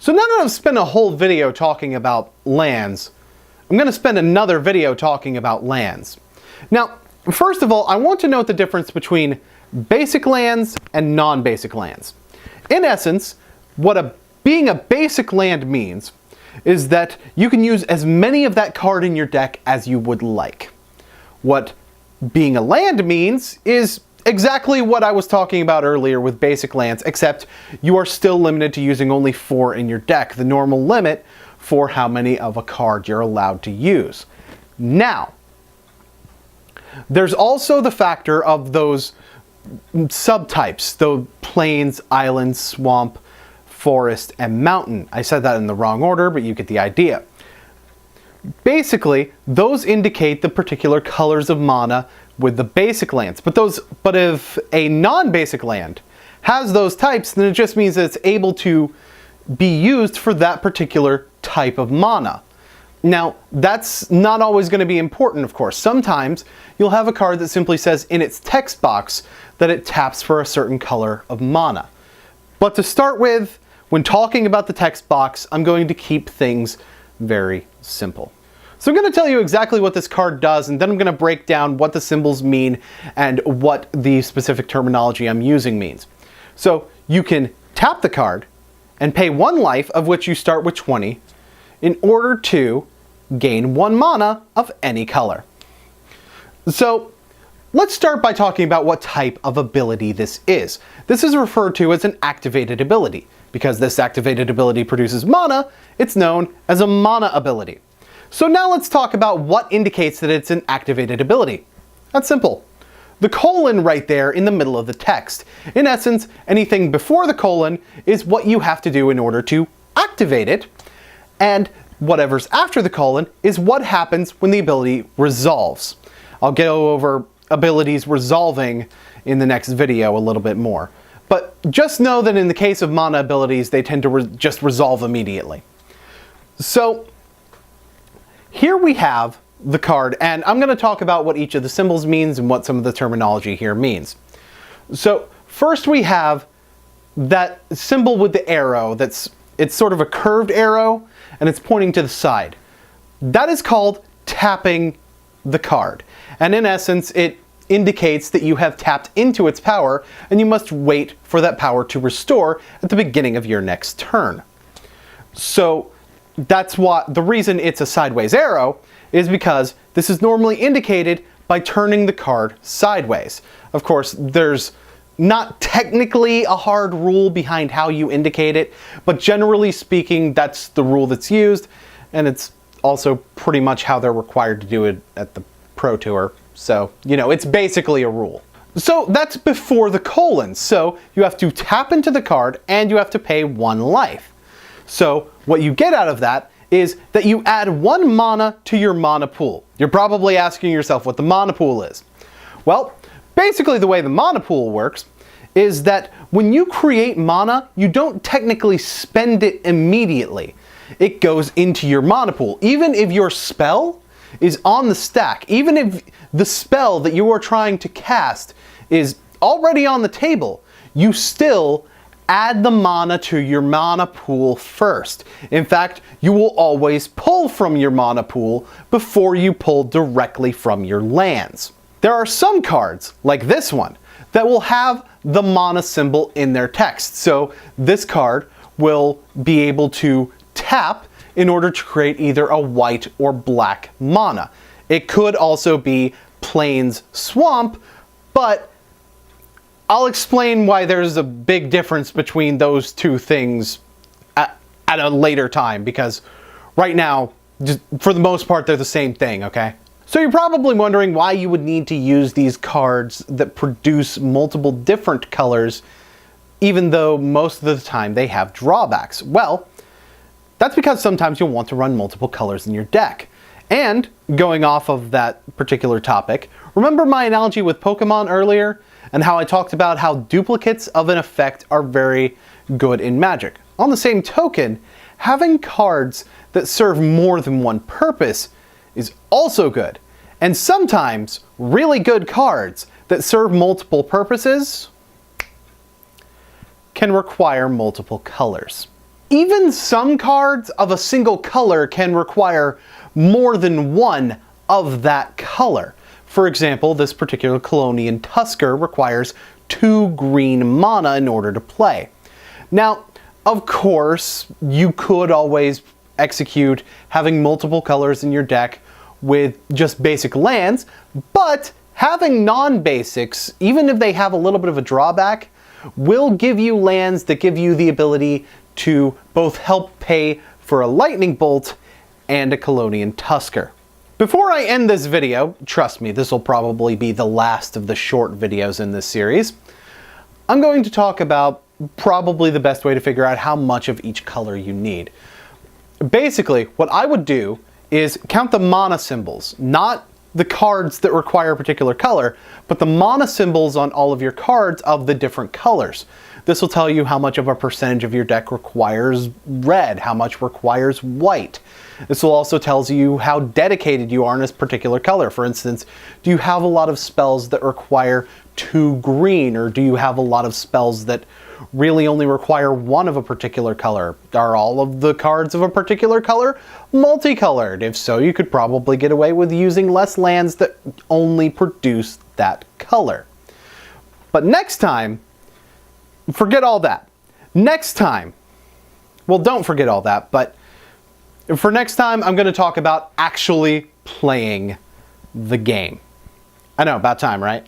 So now that I've spent a whole video talking about lands, I'm going to spend another video talking about lands. Now, first of all, I want to note the difference between basic lands and non-basic lands. In essence, what being a basic land means is that you can use as many of that card in your deck as you would like. What being a land means is exactly what I was talking about earlier with basic lands, except you are still limited to using only 4 in your deck, the normal limit for how many of a card you're allowed to use. Now, there's also the factor of those subtypes, the plains, island, swamp, forest, and mountain. I said that in the wrong order, but you get the idea. Basically, those indicate the particular colors of mana with the basic lands. But if a non-basic land has those types, then it just means that it's able to be used for that particular type of mana. Now, that's not always going to be important, of course. Sometimes you'll have a card that simply says in its text box that it taps for a certain color of mana. But to start with, when talking about the text box, I'm going to keep things very simple. So I'm going to tell you exactly what this card does, and then I'm going to break down what the symbols mean and what the specific terminology I'm using means. So you can tap the card and pay 1 life, of which you start with 20, in order to gain 1 mana of any color. So let's start by talking about what type of ability this is. This is referred to as an activated ability. Because this activated ability produces mana, it's known as a mana ability. So now let's talk about what indicates that it's an activated ability. That's simple. The colon right there in the middle of the text. In essence, anything before the colon is what you have to do in order to activate it, and whatever's after the colon is what happens when the ability resolves. I'll go over abilities resolving in the next video a little bit more. But just know that in the case of mana abilities, they tend to just resolve immediately. So here we have the card, and I'm going to talk about what each of the symbols means and what some of the terminology here means. So first we have that symbol with the arrow. It's sort of a curved arrow, and it's pointing to the side. That is called tapping the card. And in essence, it indicates that you have tapped into its power, and you must wait for that power to restore at the beginning of your next turn. So that's what the reason it's a sideways arrow is because this is normally indicated by turning the card sideways. Of course, there's not technically a hard rule behind how you indicate it, but generally speaking, that's the rule that's used, and it's also pretty much how they're required to do it at the Pro Tour. So, you know, it's basically a rule. So that's before the colon. So you have to tap into the card and you have to pay 1 life. So what you get out of that is that you add 1 mana to your mana pool. You're probably asking yourself what the mana pool is. Well, basically the way the mana pool works is that when you create mana, you don't technically spend it immediately. It goes into your mana pool. Even if your spell is on the stack, even if the spell that you are trying to cast is already on the table, you still add the mana to your mana pool first. In fact, you will always pull from your mana pool before you pull directly from your lands. There are some cards, like this one, that will have the mana symbol in their text. So this card will be able to tap in order to create either a white or black mana. It could also be plains swamp, but I'll explain why there's a big difference between those two things at a later time, because right now, just for the most part, they're the same thing, okay? So you're probably wondering why you would need to use these cards that produce multiple different colors, even though most of the time they have drawbacks. Well, that's because sometimes you'll want to run multiple colors in your deck. And going off of that particular topic, remember my analogy with Pokemon earlier and how I talked about how duplicates of an effect are very good in Magic. On the same token, having cards that serve more than one purpose is also good. And sometimes really good cards that serve multiple purposes can require multiple colors. Even some cards of a single color can require more than one of that color. For example, this particular Colonian Tusker requires 2 green mana in order to play. Now, of course, you could always execute having multiple colors in your deck with just basic lands, but having non-basics, even if they have a little bit of a drawback, will give you lands that give you the ability to both help pay for a Lightning Bolt and a Colonian Tusker. Before I end this video, trust me, this will probably be the last of the short videos in this series, I'm going to talk about probably the best way to figure out how much of each color you need. Basically, what I would do is count the mana symbols, not the cards that require a particular color, but the mana symbols on all of your cards of the different colors. This will tell you how much of a percentage of your deck requires red, how much requires white. This will also tell you how dedicated you are in this particular color. For instance, do you have a lot of spells that require 2 green, or do you have a lot of spells that really only require 1 of a particular color? Are all of the cards of a particular color multicolored? If so, you could probably get away with using less lands that only produce that color. But next time, forget all that. Next time, well, don't forget all that, but for next time, I'm going to talk about actually playing the game. I know, about time, right?